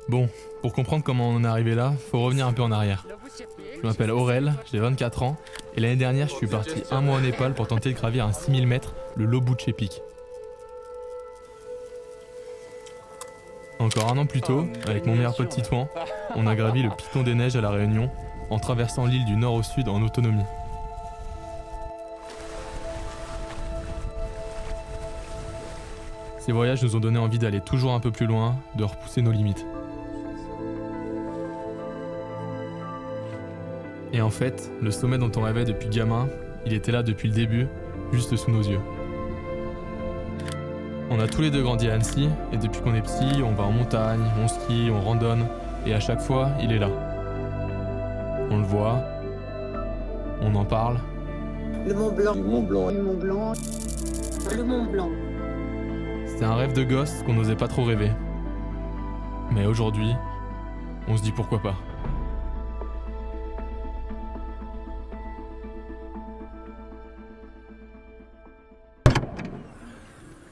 Bon, pour comprendre comment on en est arrivé là, faut revenir un peu en arrière. Je m'appelle Aurel, j'ai 24 ans, et l'année dernière je suis parti un mois au Népal pour tenter de gravir un 6000 mètres, le Lobutche Peak. Encore un an plus tôt, avec mon meilleur pote Titouan, on a gravi le Piton des Neiges à La Réunion, en traversant l'île du nord au sud en autonomie. Ces voyages nous ont donné envie d'aller toujours un peu plus loin, de repousser nos limites. Et en fait, le sommet dont on rêvait depuis gamin, il était là depuis le début, juste sous nos yeux. On a tous les deux grandi à Annecy, et depuis qu'on est petit, on va en montagne, on skie, on randonne, et à chaque fois, il est là. On le voit, on en parle. Le Mont Blanc. Le Mont Blanc. Le Mont Blanc. Le Mont Blanc. C'était un rêve de gosse qu'on n'osait pas trop rêver. Mais aujourd'hui, on se dit pourquoi pas.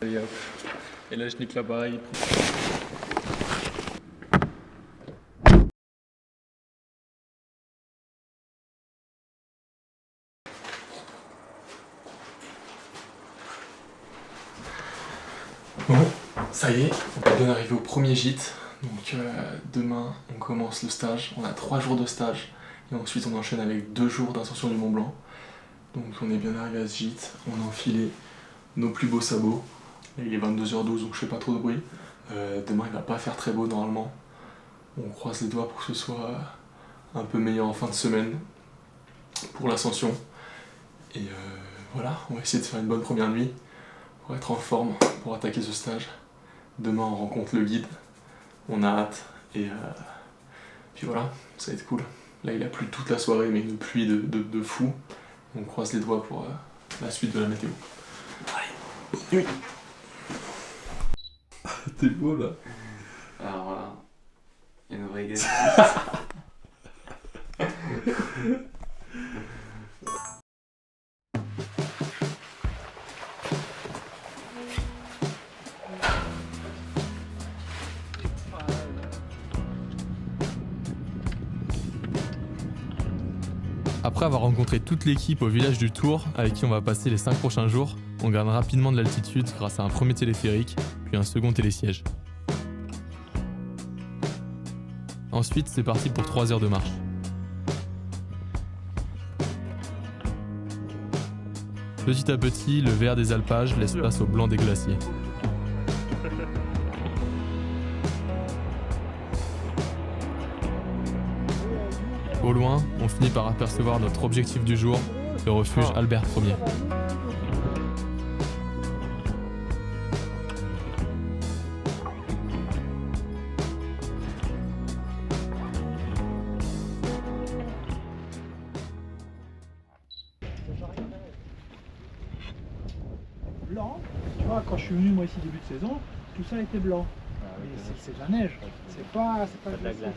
Allez hop. Et là je nique l'appareil. Bon, ça y est, on est bien arrivé au premier gîte. Donc demain on commence le stage. On a 3 jours de stage. Et ensuite on enchaîne avec 2 jours d'ascension du Mont Blanc. Donc on est bien arrivé à ce gîte. On a enfilé nos plus beaux sabots. Et il est 22h12 donc je fais pas trop de bruit. Demain il va pas faire très beau normalement. On croise les doigts pour que ce soit un peu meilleur en fin de semaine pour l'ascension. Et voilà, on va essayer de faire une bonne première nuit pour être en forme pour attaquer ce stage. Demain on rencontre le guide, on a hâte et puis voilà, ça va être cool. Là il a plu toute la soirée mais une pluie de fou. On croise les doigts pour la suite de la météo. Allez, bonne nuit. T'es beau là. Alors là, une vraie gueule. Après avoir rencontré toute l'équipe au village du Tour, avec qui on va passer les 5 prochains jours, on gagne rapidement de l'altitude grâce à un premier téléphérique, puis un second télésiège. Ensuite, c'est parti pour 3 heures de marche. Petit à petit, le vert des alpages laisse place au blanc des glaciers. Au loin, on finit par apercevoir notre objectif du jour, le refuge Albert Ier. Blanc, tu vois, quand je suis venu moi ici début de saison, tout ça était blanc. Mais c'est de la neige, c'est pas de la glace.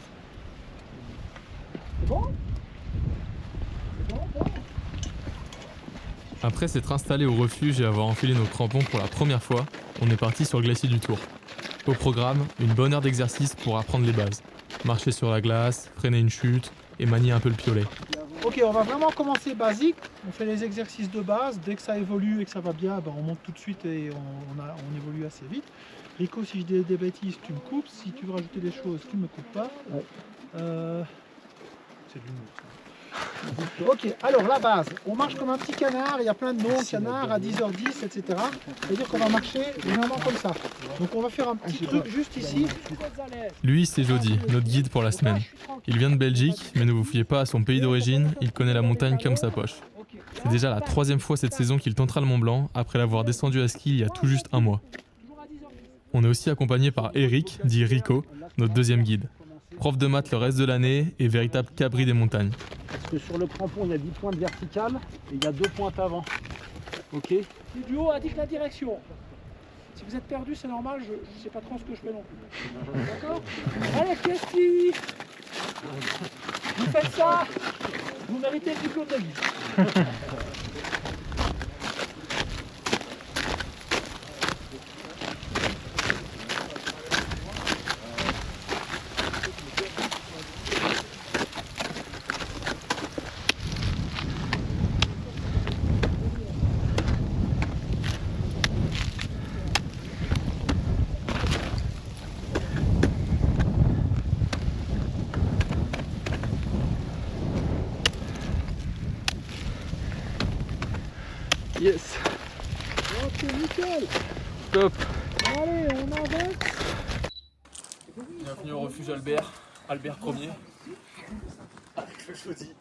C'est bon? C'est bon, bon. Après s'être installé au refuge et avoir enfilé nos crampons pour la première fois, on est parti sur le glacier du Tour. Au programme, une bonne heure d'exercice pour apprendre les bases. Marcher sur la glace, freiner une chute et manier un peu le piolet. Ok, on va vraiment commencer basique. On fait les exercices de base. Dès que ça évolue et que ça va bien, ben on monte tout de suite et on évolue assez vite. Rico, si je dis des bêtises, tu me coupes. Si tu veux rajouter des choses, tu me coupes pas. Ouais. C'est de l'humour, ça. Ok, alors la base, on marche comme un petit canard, il y a plein de noms, canard à 10h10, etc. C'est-à-dire qu'on va marcher vraiment comme ça. Donc on va faire un petit truc juste ici. Lui, c'est Jody, notre guide pour la semaine. Il vient de Belgique, mais ne vous fiez pas à son pays d'origine, il connaît la montagne comme sa poche. C'est déjà la 3e fois cette saison qu'il tentera le Mont Blanc, après l'avoir descendu à ski il y a tout juste un mois. On est aussi accompagné par Eric, dit Rico, notre 2e guide. Prof de maths le reste de l'année et véritable cabri des montagnes. Parce que sur le crampon, il y a 10 pointes verticales et il y a 2 pointes avant. Ok. Du haut indique la direction. Si vous êtes perdu, c'est normal, je ne sais pas trop ce que je fais non plus. D'accord? Allez, qu'est-ce qui... Vous faites ça, vous méritez le diplôme de guide. Yes. Ok, nickel. Top. Allez, on avance. Bienvenue au refuge Albert. Albert 1er. Avec le Jody.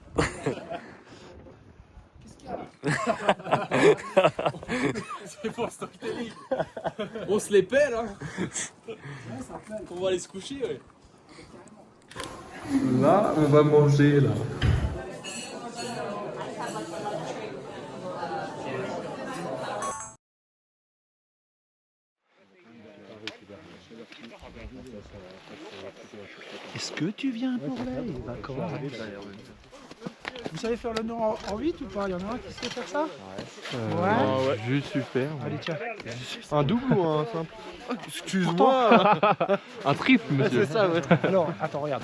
C'est pour le storytelling. On se les pèle, hein. On va aller se coucher, ouais. Là, on va manger, là. Est-ce que tu viens pour les vacances? Vous savez faire le nord en 8 ou pas? Il y en a un qui sait faire ça? Ouais. Juste super. Allez, tiens. Un double ou un simple? Excuse-moi. Un triple, monsieur. C'est ça, ouais. Alors, attends, regarde.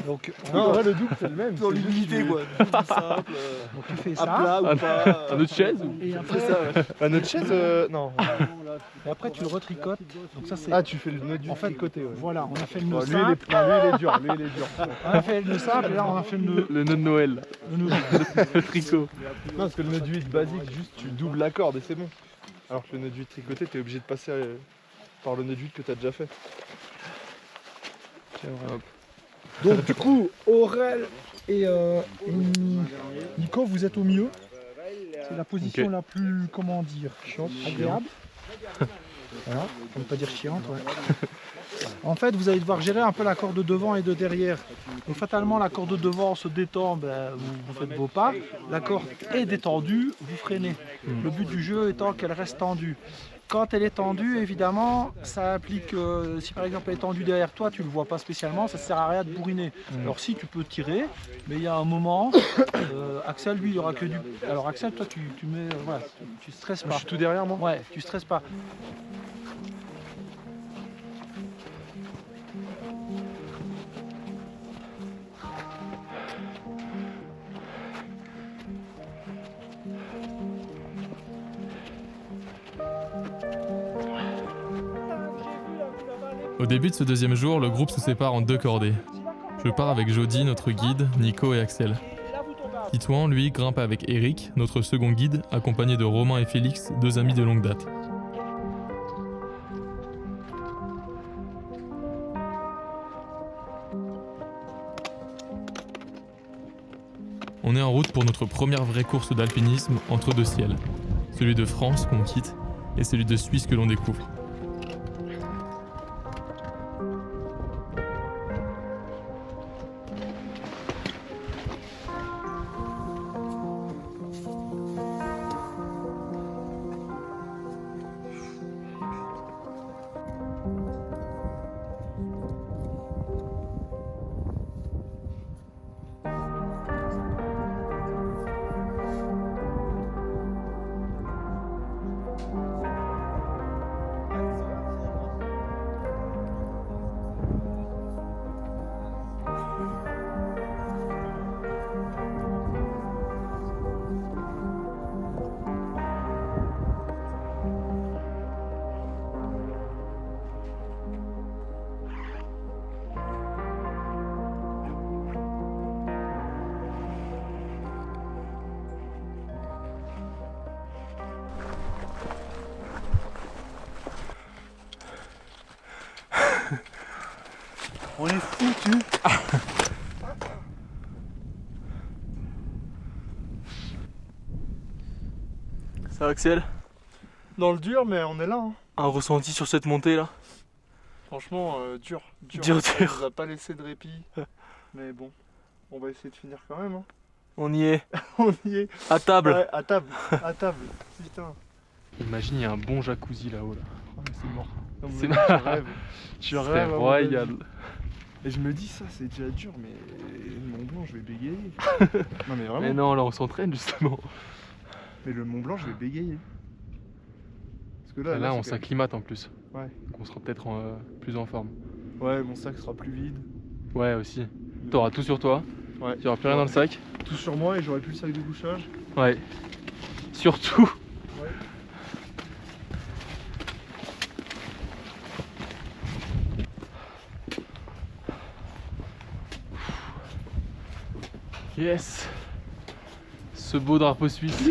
Donc, Non, en vrai, le double, c'est le même. Dans C'est juste l'unité, du- quoi. du simple, donc tu fais à ça. plat ou pas. Un autre chaise ou... Et après, C'est ça, ouais. Bah, notre chaise, non. et après, tu le retricotes. Donc ça, c'est... Ah, tu fais le nœud du En fait, côté, ouais. Voilà, on a fait le Bon, nœud lui, simple. non, lui, il est dur. Lui, il est dur. On a fait le nœud simple et là, on a fait le nœud. Le nœud de Noël. Le nœud. Le tricot. Non, parce que le nœud du 8 basique, juste tu doubles la corde et c'est bon. Alors que le nœud du 8 tricoté, t'es obligé de passer par le nœud du 8 que t'as déjà fait. Donc du coup, Aurel et Nico, vous êtes au milieu. C'est la position Ok. la plus, comment dire, agréable. Voilà, pour ne pas dire chiante, ouais. En fait, vous allez devoir gérer un peu la corde de devant et de derrière. Donc fatalement, la corde de devant se détend, ben, vous faites vos pas. La corde est détendue, vous freinez. Le but du jeu étant qu'elle reste tendue. Quand elle est tendue, évidemment, ça implique, si par exemple elle est tendue derrière toi, tu ne le vois pas spécialement, ça ne sert à rien de bourriner. Alors si, tu peux tirer, mais il y a un moment, Axel, lui, il n'y aura que du... Alors Axel, toi, tu mets, voilà, tu stresses Je pas. suis tout derrière moi. Ouais, tu stresses pas. Au début de ce deuxième jour, le groupe se sépare en 2 cordées. Je pars avec Jody, notre guide, Nico et Axel. Titouan, lui, grimpe avec Eric, notre second guide, accompagné de Romain et Félix, 2 amis de longue date. On est en route pour notre première vraie course d'alpinisme entre 2 ciels. Celui de France qu'on quitte et celui de Suisse que l'on découvre. On est foutu. Ça va, Axel? Dans le dur, mais on est là. Hein. Un ressenti sur cette montée là? Franchement, dur. Dur. Ça nous a pas laissé de répit. Mais bon, on va essayer de finir quand même. Hein. On y est, On y est. à table. Ouais, à table. À table. Putain. Imagine, il y a un bon jacuzzi là-haut là. C'est mort. Non, C'est mais mort. je rêve. Je C'est rêve. à mon royal. avis. Et je me dis, ça c'est déjà dur, mais le Mont Blanc, je vais bégayer. Non, mais vraiment. Mais non, là on s'entraîne justement. Mais le Mont Blanc, je vais bégayer. Parce que Là, on c'est quand s'acclimate en plus. Ouais. Donc on sera peut-être plus en forme. même- Ouais, mon sac sera plus vide. Ouais, aussi. T'auras tout sur toi. Ouais. Il n'y aura plus rien dans le sac. Tout sur moi et j'aurai plus le sac de couchage. Ouais. Surtout. Ouais. Yes. Ce beau drapeau suisse.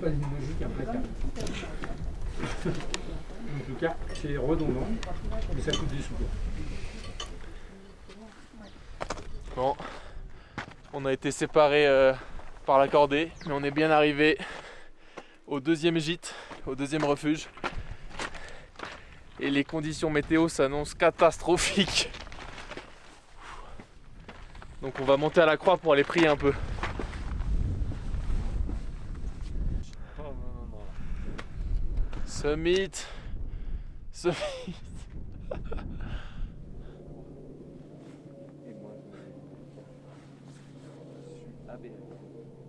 pas une logique implacable. En tout cas, c'est redondant, mais ça coûte des sous. Bon, on a été séparés par la cordée, mais on est bien arrivé au deuxième gîte, au deuxième refuge. Et les conditions météo s'annoncent catastrophiques. Donc on va monter à la croix pour aller prier un peu. Summit. Summit.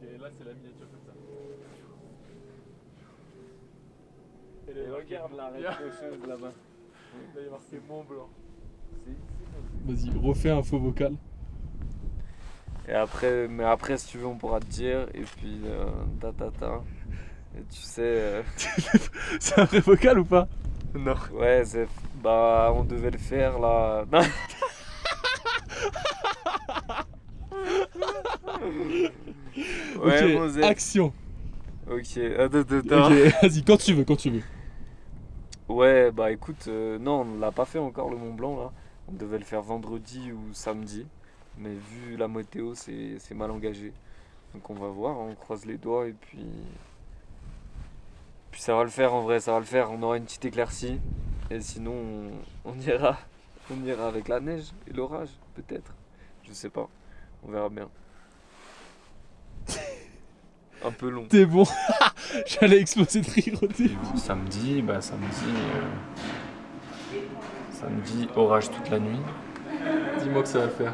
Et là c'est la miniature comme ça. Et regarde la raie rocheuse là-bas. Là il y a marqué Mont Blanc. Vas-y, refais un faux vocal. Et après, mais après, si tu veux, on pourra te dire. Et puis, Et tu sais. C'est un vrai vocal ou pas? Non. Ouais, c'est. Bah, on devait le faire là. Non. Ouais, ok, bon, c'est- action. Ok, attends. Ok, vas-y, quand tu veux, quand tu veux. Ouais, bah écoute, non, on l'a pas fait encore le Mont Blanc là. On devait le faire vendredi ou samedi. Mais vu la météo, c'est mal engagé. Donc on va voir, on croise les doigts et puis. Puis ça va le faire en vrai, ça va le faire. On aura une petite éclaircie. Et sinon, on ira. On ira avec la neige et l'orage, peut-être. Je sais pas. On verra bien. Un peu long. T'es bon. J'allais exploser de rire au début. Samedi, samedi, orage toute la nuit. Dis-moi que ça va le faire.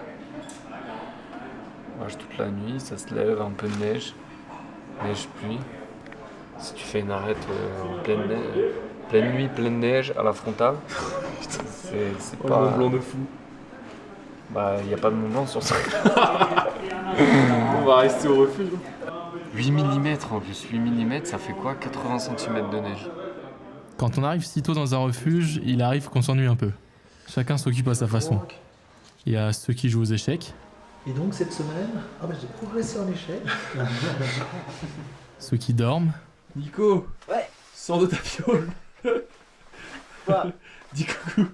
Orage toute la nuit, ça se lève, un peu de neige, pluie. Si tu fais une arrête pleine nuit, pleine neige à la frontale, c'est pas. Mont Blanc de fou. Bah, il n'y a pas de Mont Blanc sur ça. On va rester au refuge. 8 mm en plus, 8 mm, ça fait quoi? 80 cm de neige. Quand on arrive si tôt dans un refuge, il arrive qu'on s'ennuie un peu. Chacun s'occupe à sa façon. Il y a ceux qui jouent aux échecs, Et donc cette semaine, j'ai progressé en échec. ceux qui dorment. Nico, Ouais. sors de ta fiole. Quoi? Dis coucou.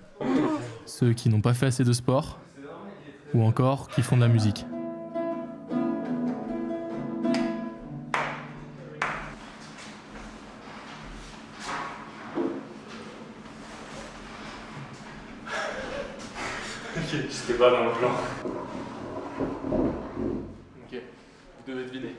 Ceux qui n'ont pas fait assez de sport, ou encore qui font de la musique. J'étais pas dans le plan. Ok, vous devez deviner.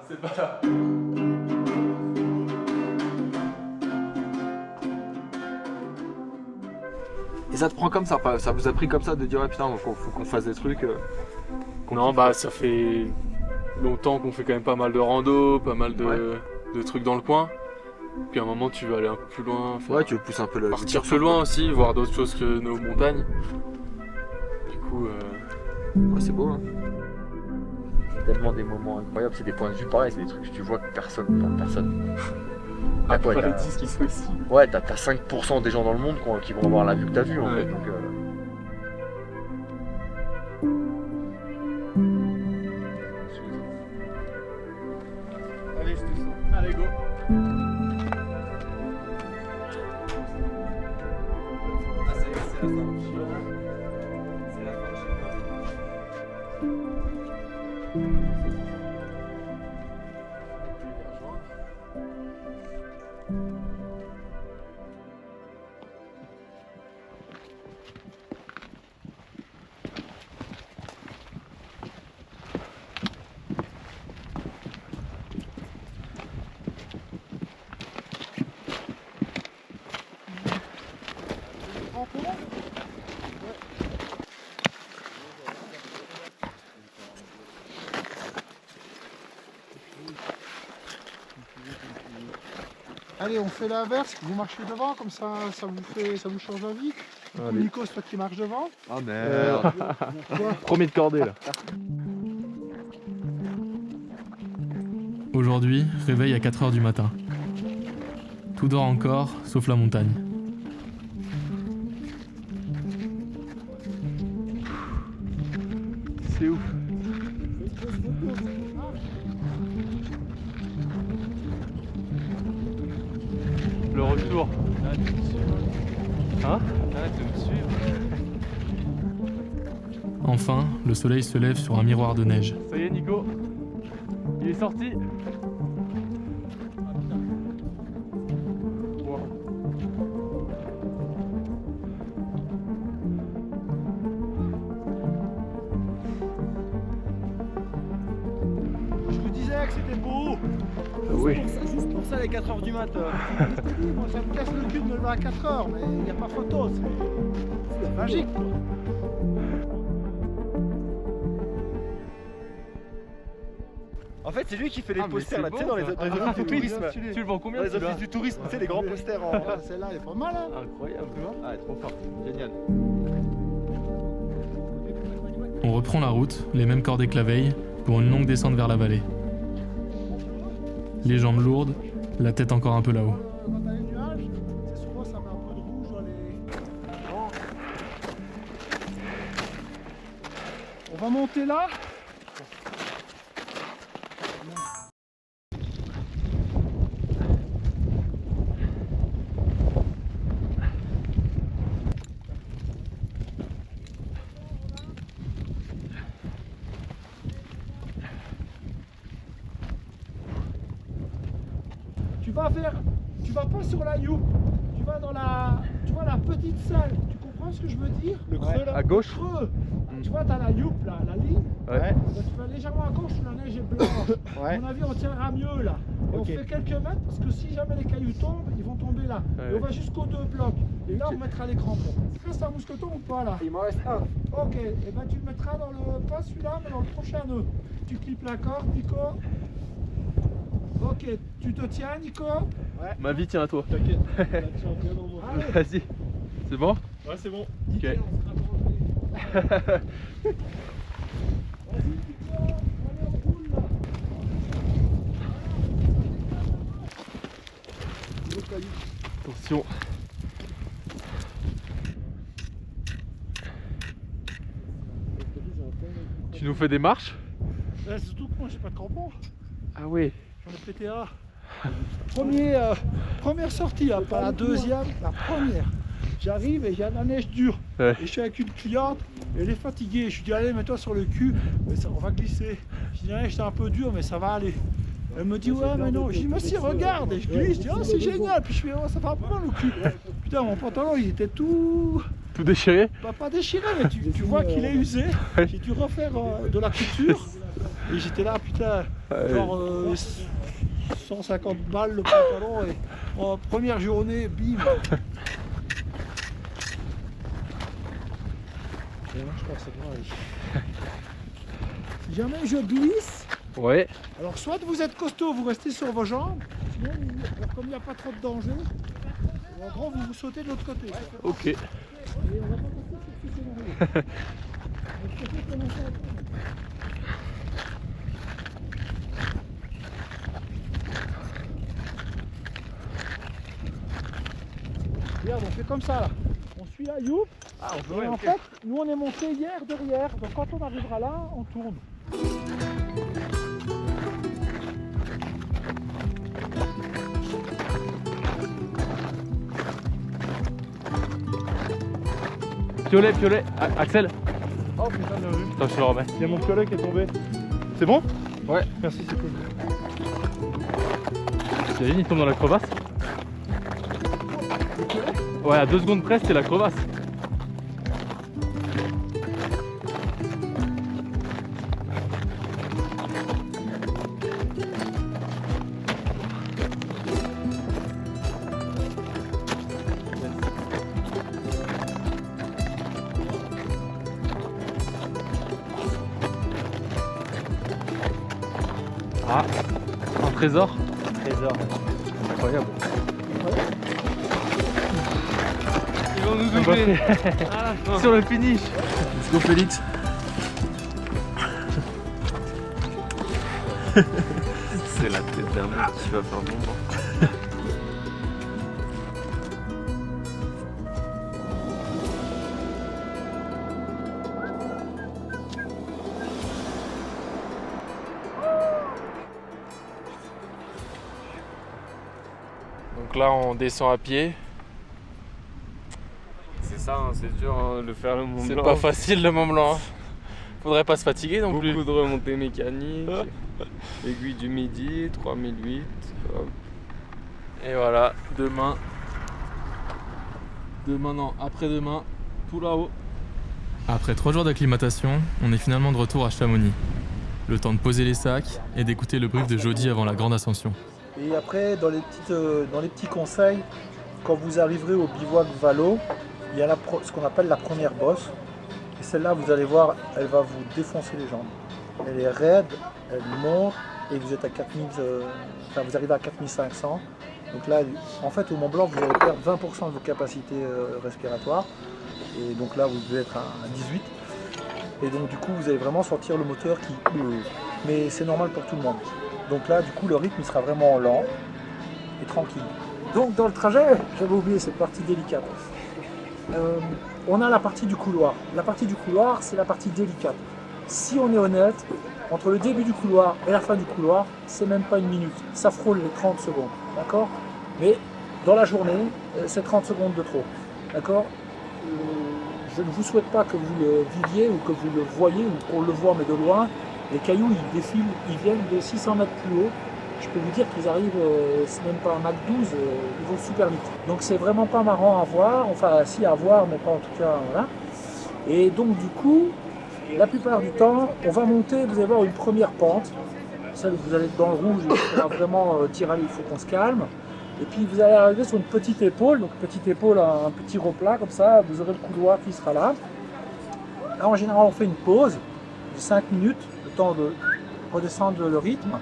C'est pas là. Et ça te prend comme ça vous a pris comme ça de dire, ouais, putain, faut qu'on fasse des trucs. Non, bah ça fait longtemps qu'on fait quand même pas mal de rando, pas mal de trucs dans le coin. Puis à un moment, tu veux aller un peu plus loin. Ouais, tu veux pousser un peu le. Partir plus loin aussi, voir d'autres choses que nos montagnes. Du coup, Ouais, c'est beau, hein. C'est tellement des moments incroyables, c'est des points de vue pareils, c'est des trucs que tu vois que personne. Ah, après ouais, les t'as- 10 qui sont ici. Ouais, t'as 5% des gens dans le monde qui vont avoir la vue que t'as vue en Ouais. fait. Donc, Allez, je te sens. Allez, go. Ah, ça y est, c'est la fin. C'est la fin, je sais pas. Allez, on fait l'inverse, vous marchez devant, comme ça, ça vous change la vie. Allez. Nico, c'est toi qui marche devant. Ah merde. Premier de cordée là. Aujourd'hui, réveil à 4 h du matin. Tout dort encore, sauf la montagne. C'est ouf. Le retour. Hein? Enfin, le soleil se lève sur un miroir de neige. Ça y est Nico, il est sorti. Je vous disais que c'était beau. Oui. Juste pour ça, les 4 h du mat. Moi, ça me casse le cul de me lever à 4 h, mais il n'y a pas photo. C'est magique, quoi. En fait, c'est lui qui fait les posters là, tu sais, bon, dans les ça. offices du tourisme. Tu le vends combien Dans les celui-là? offices du tourisme, tu sais, les grands posters en. Ah, celle-là, elle est pas mal, hein. Incroyable, tu vois? Ah, trop fort, génial. On reprend la route, les mêmes cordées que la veille, pour une longue descente vers la vallée. Les jambes lourdes, la tête encore un peu là-haut. Quand t'as les nuages, c'est souvent ça met un peu de rouge dans les. On va monter là. Tu vas pas sur la You, tu vas dans tu vois la petite salle, tu comprends ce que je veux dire? Le creux là? À gauche? Le creux. Tu vois, t'as la You là, la ligne. Ouais. Ben, tu vas légèrement à gauche, la neige est blanche. Ouais. À mon avis, on tiendra mieux là. Et Ok. on fait quelques mètres parce que si jamais les cailloux tombent, ils vont tomber là. Ouais. Et on va jusqu'aux 2 blocs. Et là, on mettra les crampons. Il reste un mousqueton ou pas là? Il m'en reste un. Ok, et ben tu le mettras dans le, pas celui-là, mais dans le prochain nœud. Tu clips la corde, Nico. Ok, tu te tiens, Nico? Ouais. Ma vie tient à toi. Allez. Vas-y. C'est bon? Ouais, c'est bon. Ok. Vas-y, Nico, allez, on roule là. Attention. Tu nous fais des marches? Surtout que moi, j'ai pas de crampons. Ah oui. J'en ai pété un. Première sortie, hein, pas la deuxième, la première. J'arrive et il y a de la neige dure. Ouais. Et je suis avec une cliente, et elle est fatiguée. Je lui dis allez, mets-toi sur le cul, mais ça, on va glisser. Je dis la neige c'est un peu dur, mais ça va aller. Elle me dit ouais mais non. Je dis mais si regarde. Et je glisse, je dis oh c'est génial. Puis je fais oh ça fait un peu mal au cul. Putain mon pantalon il était tout déchiré? Pas déchiré mais tu vois qu'il est usé. J'ai dû refaire de la couture. Et j'étais là putain genre 150 balles le pantalon et en première journée bim. Et moi je pense que ça devrait aller. Si jamais je glisse. Ouais. Alors soit vous êtes costaud, vous restez sur vos jambes, sinon comme il n'y a pas trop de danger, en gros vous sautez de l'autre côté. Ok. Et on va pas passer sur ce scénario. Regarde, on fait comme ça là. On suit la youp. Ah, on peut, et en ok. fait, nous on est monté hier derrière, donc quand on arrivera là, on tourne. Piolet, Axel. Oh putain, bien vu. Attends, je te le remets. Il y a mon piolet qui est tombé. C'est bon? Ouais. Merci, c'est cool. T'imagines, il tombe dans la crevasse? Ouais, à 2 secondes près, c'était la crevasse. Ah, un trésor. Trésor. Incroyable. vont nous doubler. Sur le finish. Let's go Félix. C'est la tête d'un mec qui va faire bon. Donc là on descend à pied. C'est ça, hein, c'est dur hein, de faire le Mont C'est Blanc. pas facile le Mont Blanc. Faudrait pas se fatiguer non plus. Beaucoup de remontées mécaniques. Aiguille du Midi, 3008. Hop. Et voilà, demain non, après-demain, tout là-haut. Après 3 jours d'acclimatation, on est finalement de retour à Chamonix. Le temps de poser les sacs et d'écouter le brief de Jody avant la grande ascension. Et après, dans les petits conseils, quand vous arriverez au bivouac Valo, il y a ce qu'on appelle la première bosse. Et celle-là, vous allez voir, elle va vous défoncer les jambes. Elle est raide, elle monte et vous êtes à 4000, vous arrivez à 4500. Donc là, en fait, au Mont Blanc, vous allez perdre 20% de vos capacités respiratoires. Et donc là, vous devez être à 18. Et donc du coup, vous allez vraiment sentir le moteur qui... Mais c'est normal pour tout le monde. Donc là, du coup, le rythme il sera vraiment lent et tranquille. Donc dans le trajet, j'avais oublié cette partie délicate. On a la partie du couloir. La partie du couloir, c'est la partie délicate. Si on est honnête, entre le début du couloir et la fin du couloir, c'est même pas une minute. Ça frôle les 30 secondes, d'accord? Mais dans la journée, c'est 30 secondes de trop, d'accord? Je ne vous souhaite pas que vous le viviez ou que vous le voyez ou qu'on le voit mais de loin. Les cailloux, ils défilent, ils viennent de 600 mètres plus haut. Je peux vous dire qu'ils arrivent, c'est même pas un Mach 12, ils vont super vite. Donc c'est vraiment pas marrant à voir, enfin si à voir, mais pas en tout cas, voilà. Et donc du coup, la plupart du temps, on va monter, vous allez voir une première pente. Celle où vous allez être dans le rouge, il faudra vraiment tirer, il faut qu'on se calme. Et puis vous allez arriver sur une petite épaule, donc petite épaule, un petit replat comme ça, vous aurez le couloir qui sera là. Là en général on fait une pause de 5 minutes, le temps de redescendre le rythme.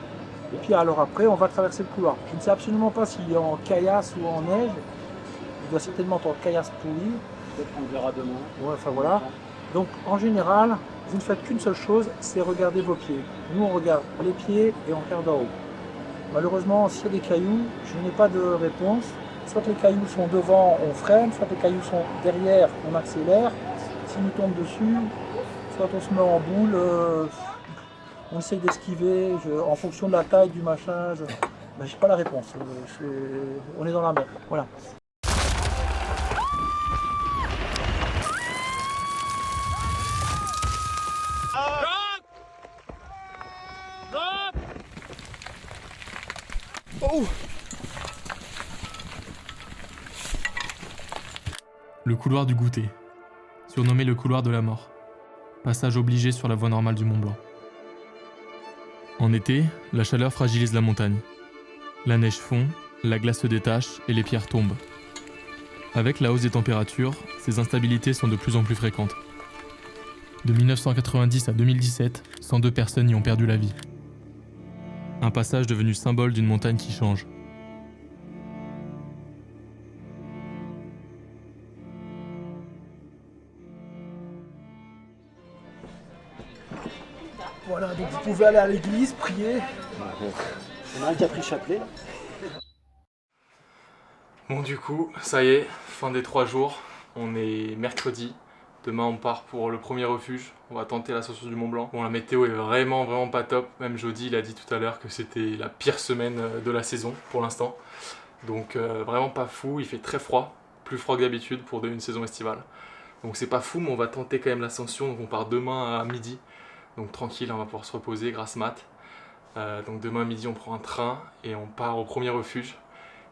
Et puis alors après on va traverser le couloir. Je ne sais absolument pas s'il est en caillasse ou en neige. Il doit certainement être en caillasse pourrie. Peut-être qu'on verra demain. Ouais, enfin voilà. Donc en général, vous ne faites qu'une seule chose, c'est regarder vos pieds. Nous on regarde les pieds et on regarde en haut. Malheureusement, s'il y a des cailloux, je n'ai pas de réponse. Soit les cailloux sont devant, on freine, soit les cailloux sont derrière, on accélère. S'ils nous tombent dessus, soit on se met en boule, on essaie d'esquiver, en fonction de la taille du machin. Ben, j'ai pas la réponse. On est dans la mer. Voilà. Oh! Le couloir du goûter, surnommé le couloir de la mort. Passage obligé sur la voie normale du Mont Blanc. En été, la chaleur fragilise la montagne. La neige fond, la glace se détache et les pierres tombent. Avec la hausse des températures, ces instabilités sont de plus en plus fréquentes. De 1990 à 2017, 102 personnes y ont perdu la vie. Un passage devenu symbole d'une montagne qui change. Voilà, donc vous pouvez aller à l'église, prier. On a un qui a pris chapelet. Bon du coup, ça y est, fin des 3 jours. On est mercredi. Demain on part pour le premier refuge. On va tenter l'ascension du Mont Blanc. Bon, la météo est vraiment pas top. Même Jody il a dit tout à l'heure que c'était la pire semaine de la saison pour l'instant. Donc vraiment pas fou, il fait très froid. Plus froid que d'habitude pour une saison estivale. Donc c'est pas fou mais on va tenter quand même l'ascension. Donc on part demain à midi. Donc tranquille, on va pouvoir se reposer grâce Matt. Donc demain à midi on prend un train et on part au premier refuge.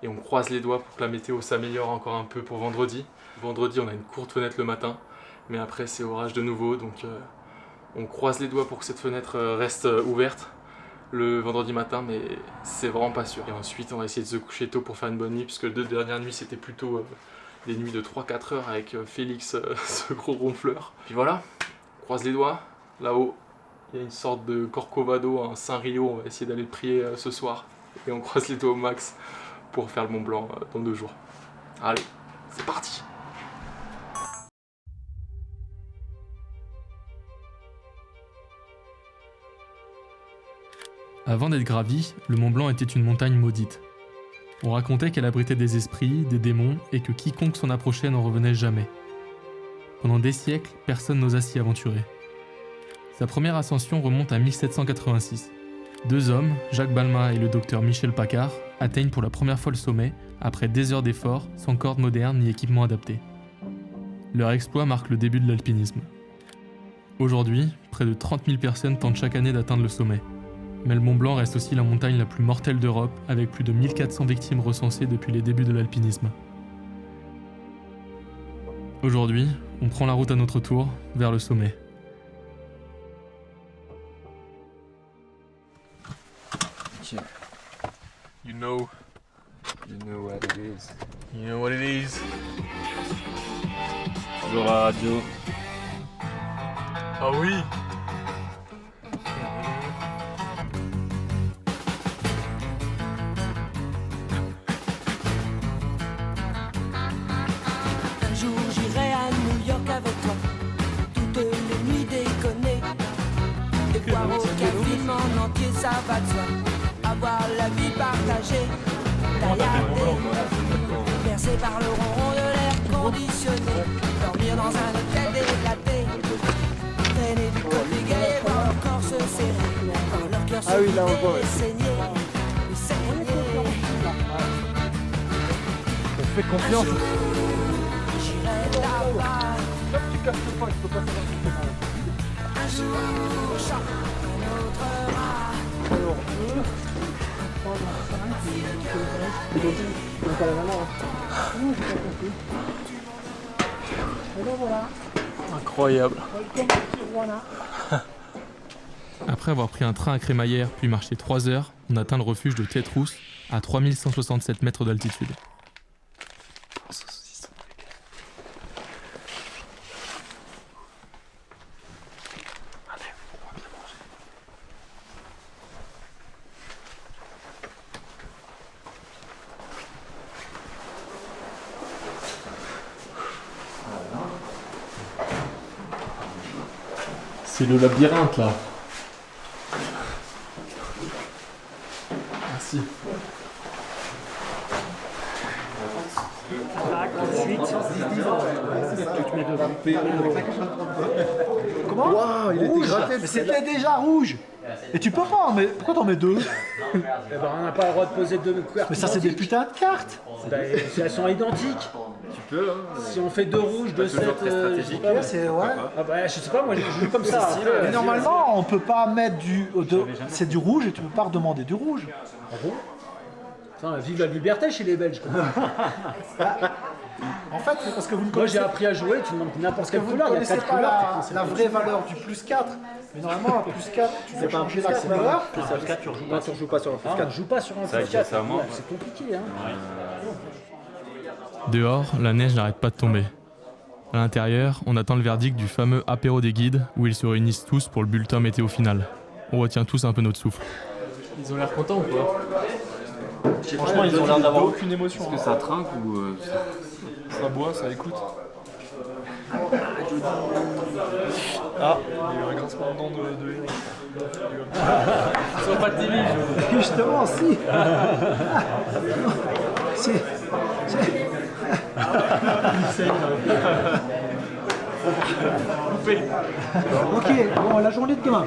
Et on croise les doigts pour que la météo s'améliore encore un peu pour vendredi. Vendredi on a une courte fenêtre le matin. Mais après c'est orage de nouveau, donc on croise les doigts pour que cette fenêtre reste ouverte le vendredi matin, mais c'est vraiment pas sûr. Et ensuite on va essayer de se coucher tôt pour faire une bonne nuit, puisque les 2 dernières nuits c'était plutôt des nuits de 3-4 heures avec Félix, ce gros ronfleur. Puis voilà, on croise les doigts, là-haut il y a une sorte de Corcovado, un Saint-Rio, on va essayer d'aller le prier ce soir. Et on croise les doigts au max pour faire le Mont Blanc dans 2 jours. Allez, c'est parti! Avant d'être gravi, le Mont Blanc était une montagne maudite. On racontait qu'elle abritait des esprits, des démons, et que quiconque s'en approchait n'en revenait jamais. Pendant des siècles, personne n'osa s'y aventurer. Sa première ascension remonte à 1786. 2 hommes, Jacques Balmat et le docteur Michel Paccard, atteignent pour la première fois le sommet, après des heures d'efforts, sans cordes modernes ni équipement adapté. Leur exploit marque le début de l'alpinisme. Aujourd'hui, près de 30 000 personnes tentent chaque année d'atteindre le sommet. Mais le Mont Blanc reste aussi la montagne la plus mortelle d'Europe, avec plus de 1400 victimes recensées depuis les débuts de l'alpinisme. Aujourd'hui, on prend la route à notre tour, vers le sommet. You know what it is. You know what it is. Bonjour la radio. Ah oui. Un jour j'irai à New York avec toi, toutes les nuits déconner, et voir aucun film en entier, ça va de soi. Avoir la vie partagée, bercé par le ronron de l'air conditionné, dormir dans un hôtel délaté, traîner du côté gay et voir leur corps se serrer, voir leur cœur se vider et saigner. On fait confiance. J'irai là-bas. Tu casses pas, je peux pas savoir ce que c'est. Un jour, un autre rat. Alors, 2, 3, 5. Incroyable. Après avoir pris un train à crémaillère puis marché 3 heures, on atteint le refuge de Tête-Rousse à 3167 mètres d'altitude. C'est le labyrinthe là. Merci. Comment? Waouh, il était gratté. Mais c'était déjà rouge. Et tu peux pas, mais pourquoi t'en mets 2? Eh ben, on n'a pas le droit de poser 2 cartes. Mais ça, c'est des putains de cartes. Ben, elles sont identiques. Tu peux, hein. Si on fait 2 rouges, 2 7, très stratégique. Ouais, c'est ouais. Ah bah, je sais pas, moi je joue comme ça. Après, Mais normalement, on peut pas mettre c'est du rouge et tu peux pas redemander du rouge. Ah bon? Enfin, vive la liberté chez les Belges. En fait, c'est parce que vous ne Moi connaissez j'ai appris à jouer, tu demandes n'importe quelle vous ne couleur, il y a connaissez 4 pas couleurs. la vraie valeur du plus 4. Mais normalement, à plus 4, tu peux changer la couleur. Tu rejoues pas sur le plus 4. On joue pas sur un Ça, plus 4. ça manque. C'est compliqué. Hein. Dehors, la neige n'arrête pas de tomber. À l'intérieur, on attend le verdict du fameux apéro des guides où ils se réunissent tous pour le bulletin météo final. On retient tous un peu notre souffle. Ils ont l'air contents ou pas? Franchement, ils ont l'air d'avoir aucune émotion. Est-ce que ça trinque ou. Ça boit, ça écoute. Ah, il y a eu un grincement de dents de Eric. Ils sont pas timides. Justement, si. Si. Ok, bon, la journée de demain.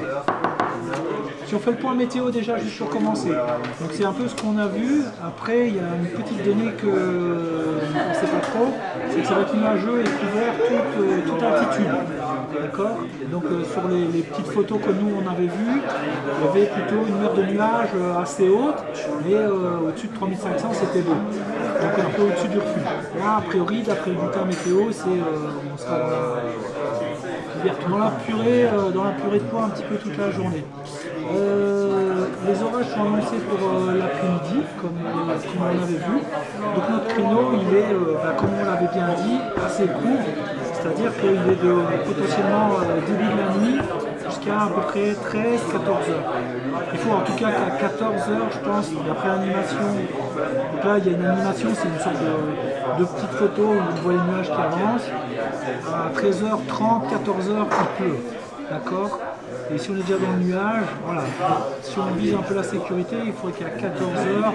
Si on fait le point météo déjà juste pour commencer, donc c'est un peu ce qu'on a vu. Après il y a une petite donnée que on ne sait pas trop, c'est que ça va être nuageux et couvert toute altitude. D'accord. Donc sur les petites photos que nous on avait vues, il y avait plutôt une mer de nuages assez haute, mais au-dessus de 3500 c'était beau. Donc un peu au-dessus du refuge. Là a priori d'après le bulletin météo on sera dans la purée de poids un petit peu toute la journée. Les orages sont annoncés pour l'après-midi, comme on avait vu. Donc notre créneau, il est, comme on l'avait bien dit, assez court. C'est-à-dire qu'il est de potentiellement début de la nuit jusqu'à à peu près 13-14 heures. Il faut en tout cas qu'à 14 heures, je pense, d'après l'animation, donc là il y a une animation, c'est une sorte de petite photo où on voit les nuages qui avancent. À 13h30, 14h, il pleut. D'accord. Et si on est déjà dans le nuage, voilà, si on vise un peu la sécurité, il faudrait qu'à 14h,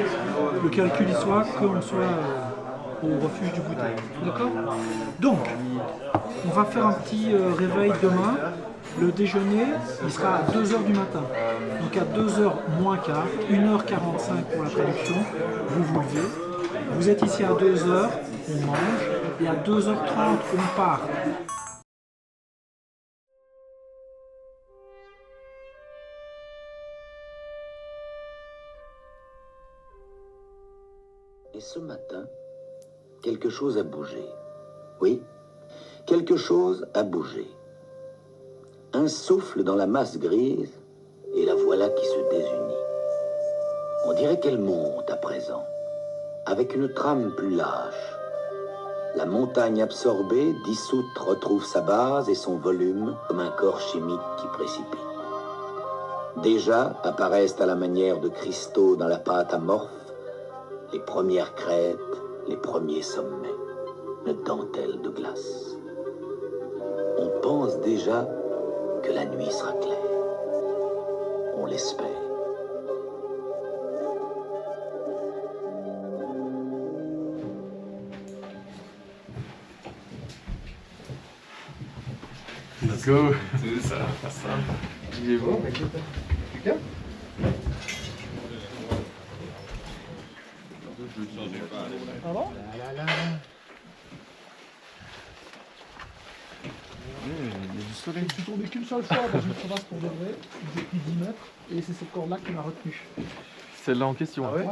le calcul y soit qu'on soit au refuge du goûter. D'accord? Donc, on va faire un petit réveil demain. Le déjeuner, il sera à 2h du matin. Donc à 2h moins quart, 1h45 pour la traduction, vous vous levez. Vous êtes ici à 2h, on mange, et à 2h30, on part. Et ce matin, quelque chose a bougé. Oui, quelque chose a bougé. Un souffle dans la masse grise, et la voilà qui se désunit. On dirait qu'elle monte à présent, avec une trame plus lâche. La montagne absorbée, dissoute, retrouve sa base et son volume comme un corps chimique qui précipite. Déjà apparaissent à la manière de cristaux dans la pâte amorphe les premières crêtes, les premiers sommets, de dentelle de glace. On pense déjà que la nuit sera claire. On l'espère. Let's go. Ça va pas ça. Il est bon. Quelqu'un? Alors Il y a du soleil. Je suis tombé qu'une seule fois dans une crevasse pour de vrai, j'ai pris 10 mètres, et c'est cette corde-là qui m'a retenu. Celle-là en question. Ah ouais.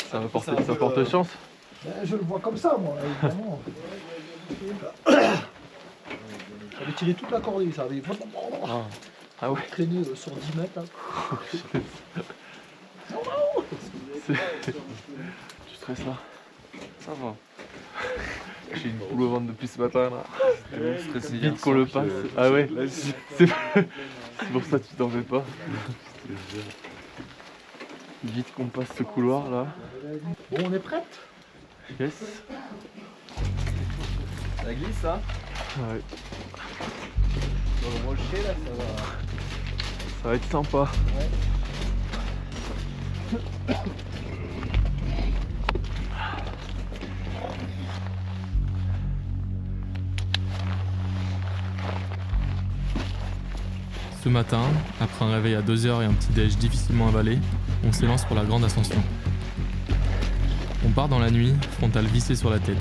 Ça va porter, ça porte chance. Ben, je le vois comme ça, moi, évidemment. J'avais tiré toute la corde, ça avait Ah ouais. traîné sur 10 mètres. Là. Tu stresses là? Ça va. J'ai une boule au ventre depuis ce matin là. C'est vite qu'on le passe. Ah ouais. C'est pour ça que tu t'en fais pas. Vite qu'on passe ce couloir là. Bon, on est prête? Yes. Ça glisse, hein? Ouais. On va mocher là, ça va. Ça va être sympa. Ouais. Ce matin, après un réveil à 2h et un petit déj difficilement avalé, on s'élance pour la grande ascension. On part dans la nuit, frontale vissée sur la tête.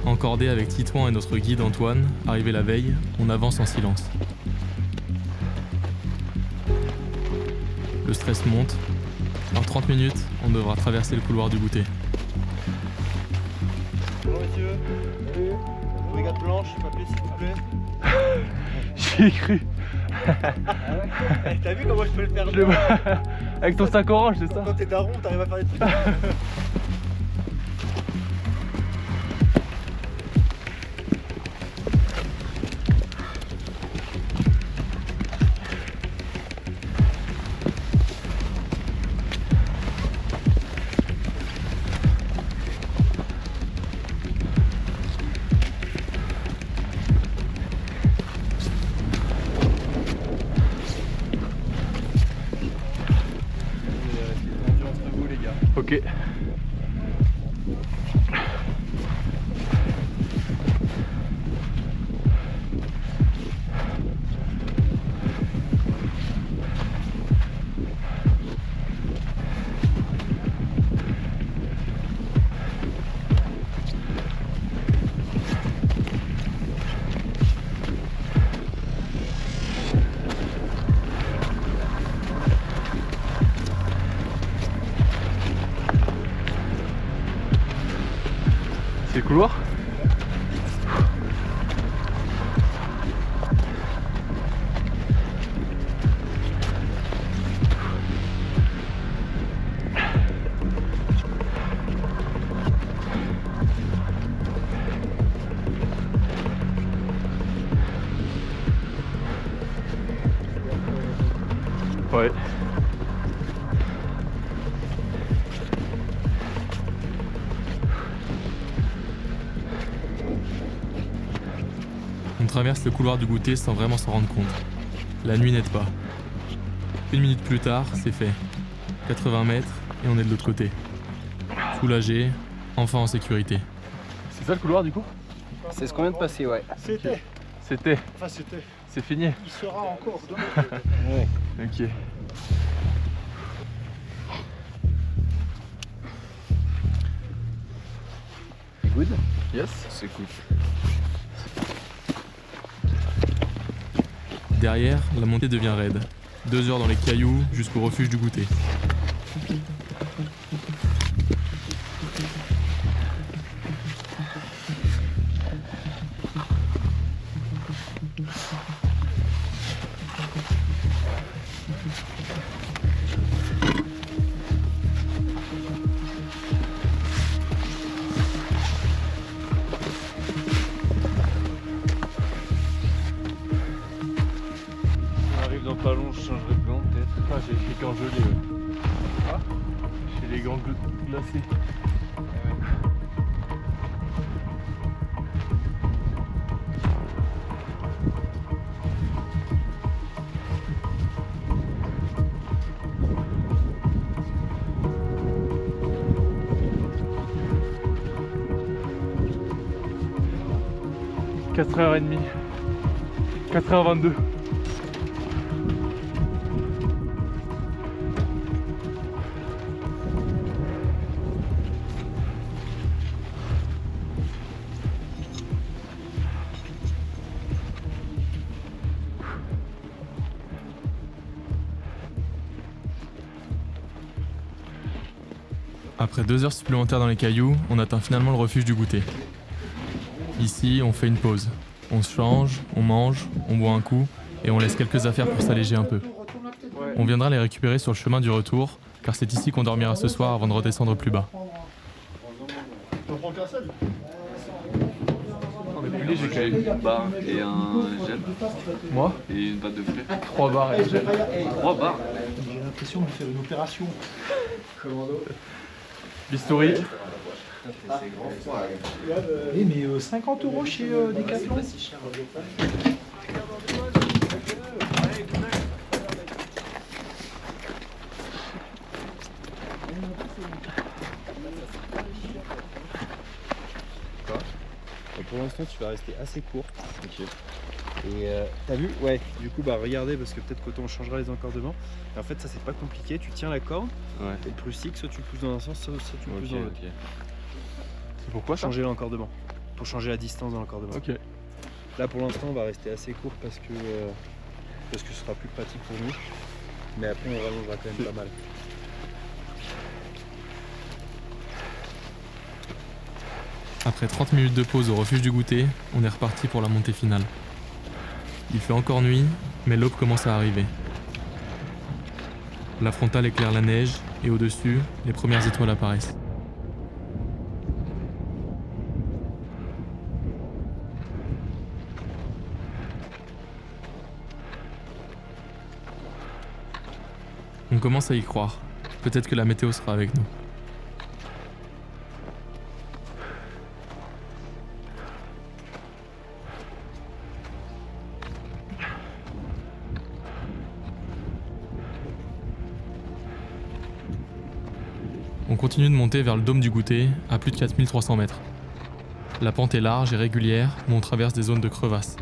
Encordé avec Titouan et notre guide Antoine, arrivé la veille, on avance en silence. Le stress monte. En 30 minutes, on devra traverser le couloir du goûter. Bonjour messieurs. Salut. Brigade blanche, papier s'il vous plaît. J'y ai cru. T'as vu comment je peux le faire? Avec ton sac orange, c'est ça? Quand t'es daron, t'arrives à faire des trucs. Ok. C'est le couloir? Ouais. On traverse le couloir du goûter sans vraiment s'en rendre compte. La nuit n'aide pas. 1 minute plus tard, c'est fait. 80 mètres et on est de l'autre côté. Soulagé, enfin en sécurité. C'est ça le couloir du coup? C'est ce qu'on vient de passer, ouais. C'était. C'était. Enfin, c'était. C'est fini. Il sera encore demain. Ouais. Ok. Good? Yes. C'est good. Derrière, la montée devient raide. 2 heures dans les cailloux jusqu'au refuge du goûter. Pas long, je changerai de gants peut-être. Ah, j'ai les gants gelés. Ouais. Ah, j'ai les gants glacés. « 4h30, 4h22. Après 2 heures supplémentaires dans les cailloux, on atteint finalement le refuge du goûter. Ici, on fait une pause. On se change, on mange, on boit un coup et on laisse quelques affaires pour s'alléger un peu. On viendra les récupérer sur le chemin du retour, car c'est ici qu'on dormira ce soir avant de redescendre plus bas. T'en prends qu'un seul? On est plus léger quand même. Une barre et un gel. Moi? Et une pâte de frais. 3 barres et un gel. 3 barres. J'ai l'impression de faire une opération. Bistouri. Eh mais 50 € chez Decathlon. Pour l'instant tu vas rester assez court. Ok. Et t'as vu? Ouais, du coup bah regardez parce que peut-être quand on changera les encordements. Et en fait ça c'est pas compliqué, tu tiens la corde et le plus-ci, soit tu le pousses dans un sens, soit tu le pousses dans l'autre. C'est pourquoi ça? Changer l'encordement. Pour changer la distance dans l'encordement. Ok. Là pour l'instant on va rester assez court parce que ce sera plus pratique pour nous. Mais après on rallongera quand même pas mal. Après 30 minutes de pause au refuge du goûter, on est reparti pour la montée finale. Il fait encore nuit, mais l'aube commence à arriver. La frontale éclaire la neige et au-dessus, les premières étoiles apparaissent. On commence à y croire. Peut-être que la météo sera avec nous. On continue de monter vers le dôme du goûter, à plus de 4300 mètres. La pente est large et régulière, mais on traverse des zones de crevasses.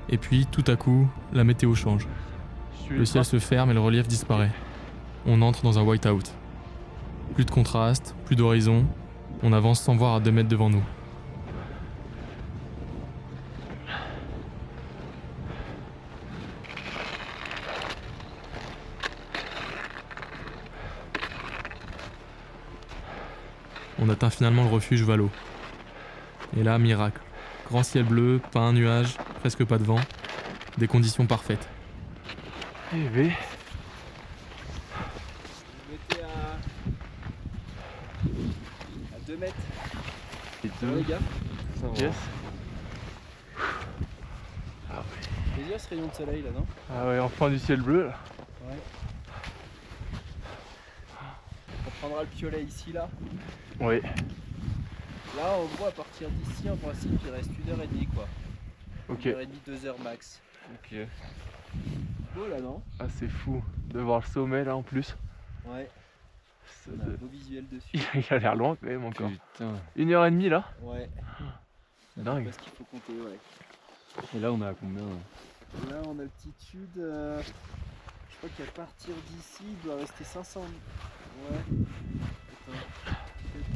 Et puis, tout à coup, la météo change. Le ciel se ferme et le relief disparaît. On entre dans un white-out. Plus de contraste, plus d'horizon, on avance sans voir à 2 mètres devant nous. On atteint finalement le refuge Valo. Et là, miracle. Grand ciel bleu, pas un nuage, presque pas de vent. Des conditions parfaites. Eh oui. Mettez à 2 mètres. Et Ça va, les gars? Yes. Ah ouais. Plaisir ce rayon de soleil là, non? Ah ouais, enfin du ciel bleu là. Ouais. prendra le piolet ici là. Oui. Là en gros à partir d'ici en principe il reste 1h30 quoi. Ok. 1h30, 2h max. Ok. Beau là non? Ah c'est fou de voir le sommet là en plus. Ouais. Ça On a un beau visuel dessus. Il a l'air loin quand même encore. Putain. 1h30 là? Ouais. Dingue. Parce qu'il faut compter, ouais. Et là on est à combien Là en altitude, je crois qu'à partir d'ici il doit rester 500. Ouais. Attends.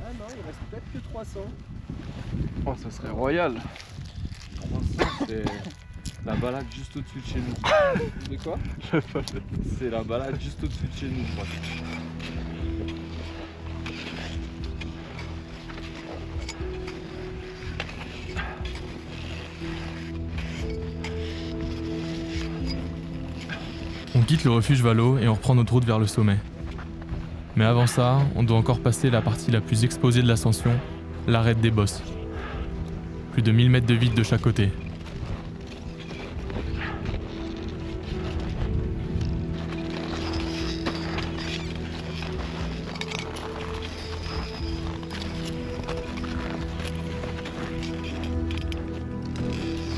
Ah non, il reste peut-être que 300. Oh ça serait royal. 300 c'est la balade juste au-dessus de chez nous. De quoi? C'est la balade juste au-dessus de chez nous je crois. On quitte le refuge Valo et on reprend notre route vers le sommet. Mais avant ça, on doit encore passer la partie la plus exposée de l'ascension, l'arête des bosses. Plus de 1000 mètres de vide de chaque côté.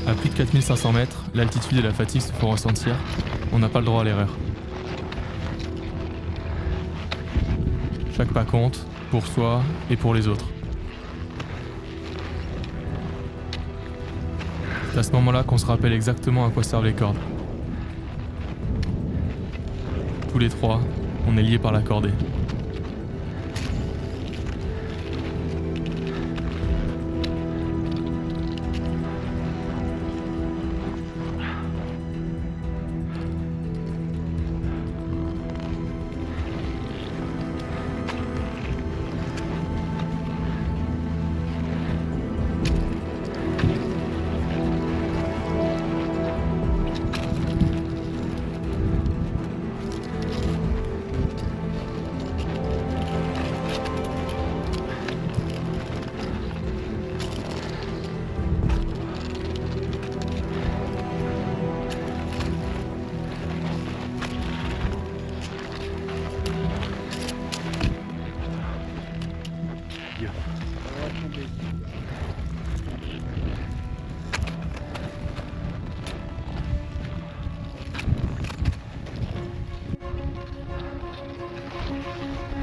À plus de 4500 mètres, l'altitude et la fatigue se font ressentir. On n'a pas le droit à l'erreur. Chaque pas compte, pour soi et pour les autres. C'est à ce moment-là qu'on se rappelle exactement à quoi servent les cordes. Tous les trois, on est liés par la cordée.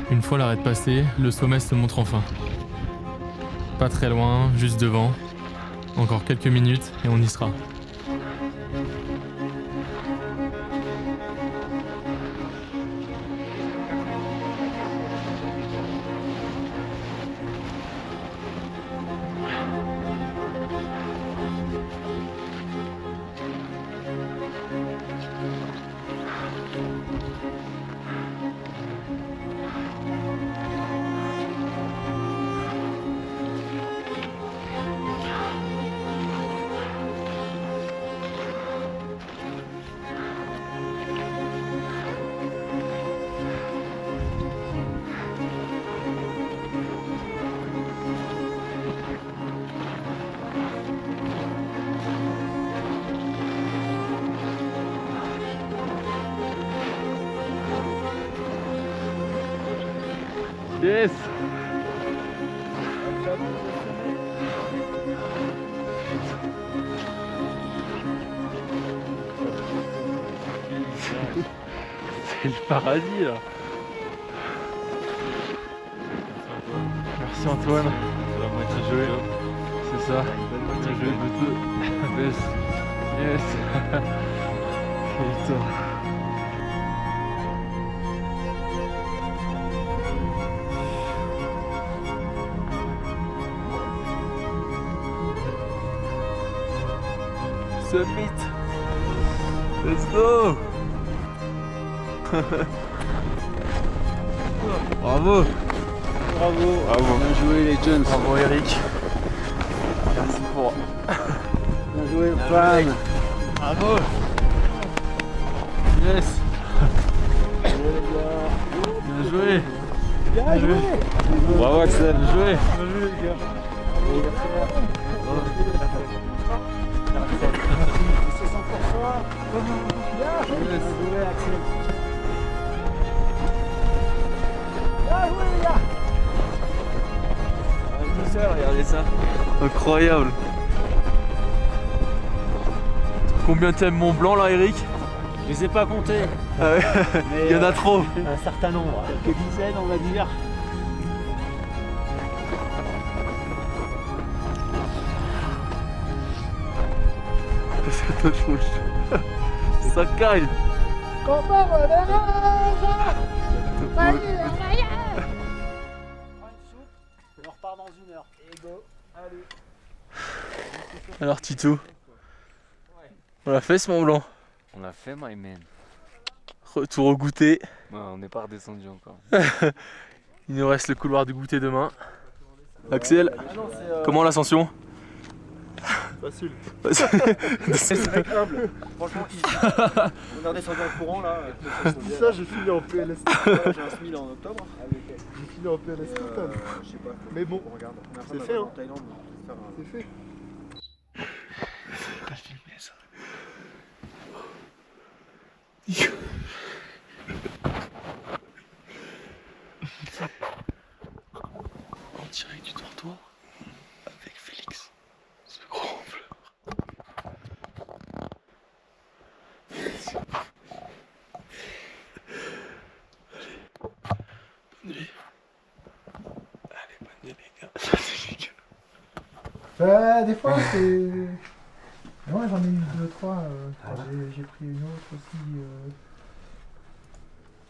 Une fois l'arête passée, le sommet se montre enfin. Pas très loin, juste devant. Encore quelques minutes et on y sera. Yes. C'est le paradis là. Merci Antoine. C'est la moitié jouée. C'est ça. Moitié jouée de deux. Yes. Yes. Putain. Summit. Let's go. Bravo. Bravo. Bravo. Bien joué les jeunes. Bravo Eric. Merci pour. Bien joué Pan. Bravo. Yes. Bien joué. Bien joué. Bravo Axel. Bien joué. Bien joué les gars. C'est 100 pour toi. Bien joué Axel. Bien joué les gars. regardez ça. Incroyable. Combien t'aimes Mont Blanc là, Eric? Je les ai pas comptés. Ah ouais. Il y en a trop. Un certain nombre, quelques dizaines on va dire. Ça caille. On repart dans 1 heure. Et go. Allez. Alors Tito, on l'a fait ce Mont Blanc. On l'a fait, my man. Retour au goûter. Ouais, on n'est pas redescendu encore. Il nous reste le couloir du goûter demain. Axel, comment l'ascension? Facile. C'est mec humble. Franchement, on est redescendu en courant là. Ça, j'ai fini en PLS. J'ai un SMIL en octobre. J'ai fini en PLS. Je sais pas. Mais bon, regarde. C'est fait, hein. C'est fait. En direct du dortoir avec Félix, ce grand fleur. Bonne nuit. Allez, bonne nuit les gars. Bah, des fois c'est... Ouais, j'en ai eu 2, 3. J'ai pris une autre aussi.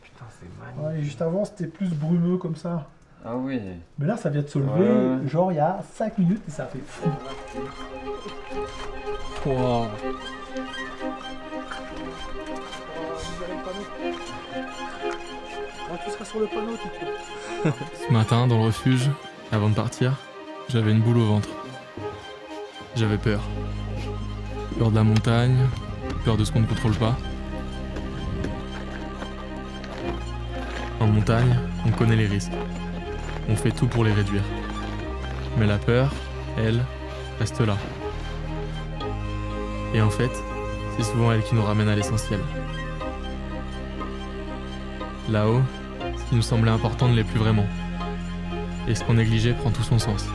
Putain, c'est magnifique. Ouais, et juste avant, c'était plus brumeux comme ça. Ah oui. Mais là, ça vient de se lever, genre il y a 5 minutes et ça fait fou. Wow. Tu seras sur le panneau, Tito. Ce matin, dans le refuge, avant de partir, j'avais une boule au ventre. J'avais peur. Peur de la montagne, peur de ce qu'on ne contrôle pas. En montagne, on connaît les risques. On fait tout pour les réduire. Mais la peur, elle, reste là. Et en fait, c'est souvent elle qui nous ramène à l'essentiel. Là-haut, ce qui nous semblait important ne l'est plus vraiment. Et ce qu'on négligeait prend tout son sens.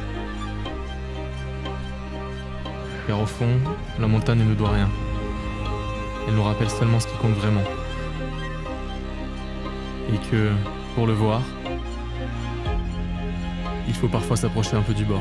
Car au fond, la montagne ne nous doit rien. Elle nous rappelle seulement ce qui compte vraiment. Et que, pour le voir, il faut parfois s'approcher un peu du bord.